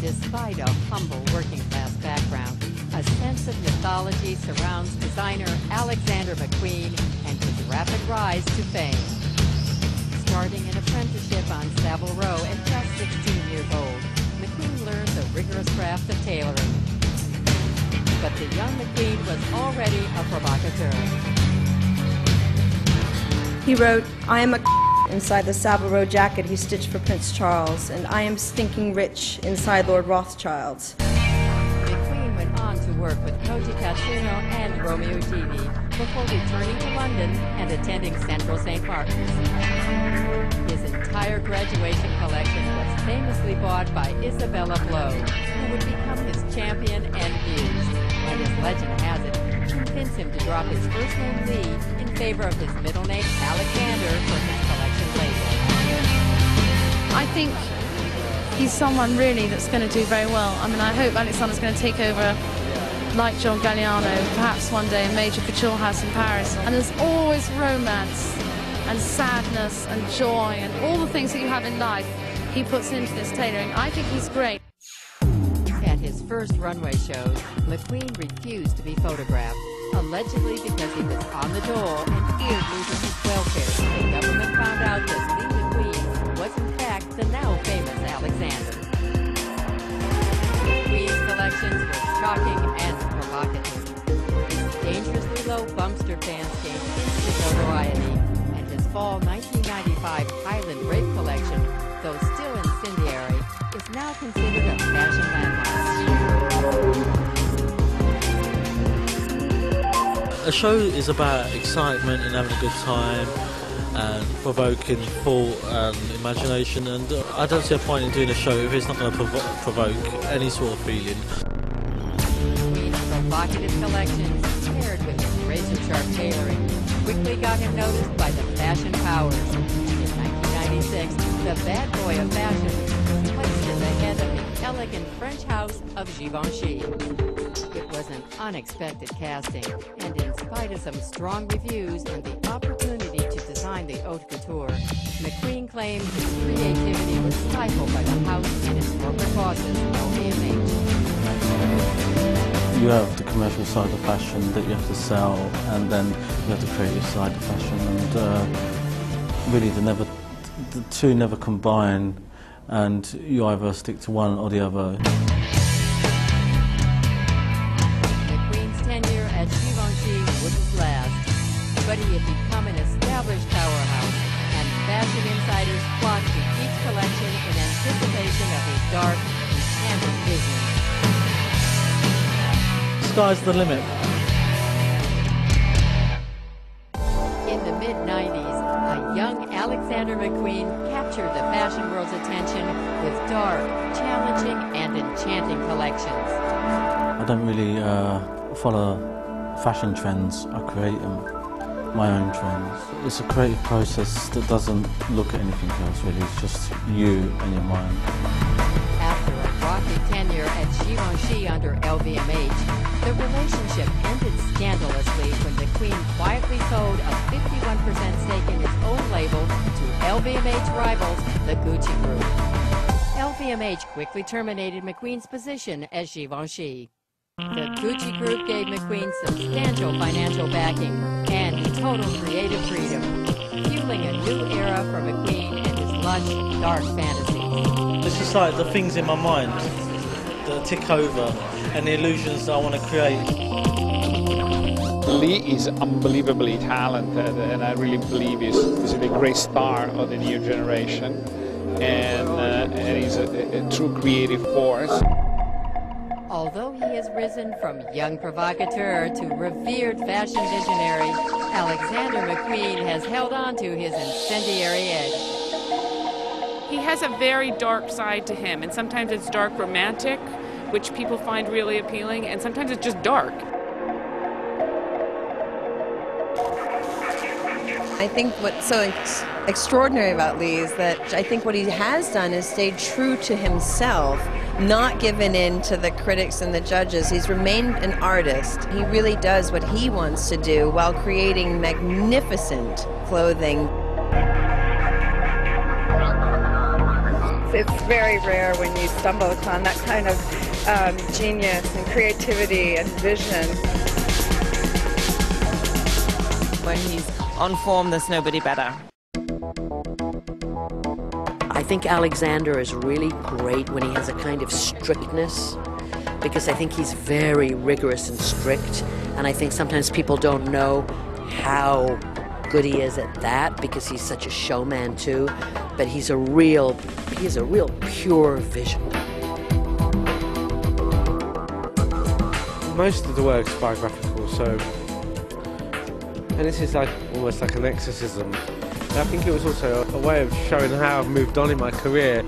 Despite a humble working-class background, a sense of mythology surrounds designer Alexander Mcqueen and his rapid rise to fame. Starting an apprenticeship on Savile Row at just 16 years old, Mcqueen learned the rigorous craft of tailoring. But the young Mcqueen was already a provocateur. He wrote, "I am a inside the Savile Row jacket he stitched for Prince Charles, and I am stinking rich inside Lord Rothschild's." Mcqueen went on to work with Coty Cassino and Romeo TV before returning to London and attending Central St. Martin's. His entire graduation collection was famously bought by Isabella Blow, who would become his champion and muse, and his legend has it, convinced him to drop his first name Lee in favor of his middle name Alexander for his collection label. I think he's someone really that's going to do very well. I mean, I hope Alexander's going to take over like John Galliano, perhaps one day a major couture house in Paris. And there's always romance and sadness and joy and all the things that you have in life he puts into this tailoring. I think he's great. At his first runway shows, Mcqueen refused to be photographed, allegedly because he was on the dole and feared losing his welfare. The government found out that Lee Mcqueen was in fact the now famous Alexander. Mcqueen's collections were shocking and provocative. His dangerously low bumpster pants gained instant notoriety, and his fall 1995 Highland Rape collection, though still incendiary, is now considered a fashion landmark. A show is about excitement and having a good time and provoking thought and imagination, and I don't see a point in doing a show if it's not going to provoke any sort of feeling. Mcqueen's provocative collections, paired with his razor-sharp tailoring, quickly got him noticed by the fashion powers. In 1996, the bad boy of fashion was placed at the head of the elegant French house of Givenchy. It was an unexpected casting, and in spite of some strong reviews and the opportunity to design the haute couture, Mcqueen claimed his creativity was stifled by the house and its corporate bosses, LVMH. You have the commercial side of fashion that you have to sell, and then you have the creative side of fashion, and really the two never combine, and you either stick to one or the other. Mcqueen's tenure at Givenchy wouldn't last, but he had become an established powerhouse, and fashion insiders flocked to each collection in anticipation of his dark, enchanted vision. Sky's the limit. In the mid-90s, a young Alexander Mcqueen captured the fashion world's attention with dark, challenging, and enchanting collections. I don't really follow fashion trends, I create my own trends. It's a creative process that doesn't look at anything else really, it's just you and your mind. After a rocky tenure at Givenchy under LVMH, the relationship ended scandalously when Mcqueen quietly sold a 51% stake in his own label to LVMH rivals, the Gucci Group. LVMH quickly terminated Mcqueen's position as Givenchy. The Gucci Group gave Mcqueen substantial financial backing and total creative freedom, fueling a new era for Mcqueen and his lush, dark fantasies. It's just like the things in my mind that tick over and the illusions that I want to create. Lee is unbelievably talented, and I really believe he's a great star of the new generation, and he's a true creative force. Although he has risen from young provocateur to revered fashion visionary, Alexander Mcqueen has held on to his incendiary edge. He has a very dark side to him, and sometimes it's dark romantic, which people find really appealing, and sometimes it's just dark. I think what's so extraordinary about Lee is that I think what he has done is stayed true to himself, not given in to the critics and the judges. He's remained an artist. He really does what he wants to do while creating magnificent clothing. it's very rare when you stumble upon that kind of genius and creativity and vision. When he's on form, there's nobody better. I think Alexander is really great when he has a kind of strictness, because I think he's very rigorous and strict, and I think sometimes people don't know how good he is at that because he's such a showman too, but he has a real pure vision. Most of the work's biographical, and this is like almost like an exorcism. I think it was also a way of showing how I've moved on in my career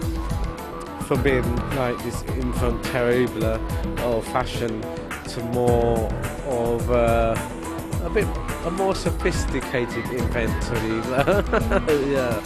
from being like this enfant terrible of fashion to more of a more sophisticated inventory. Yeah.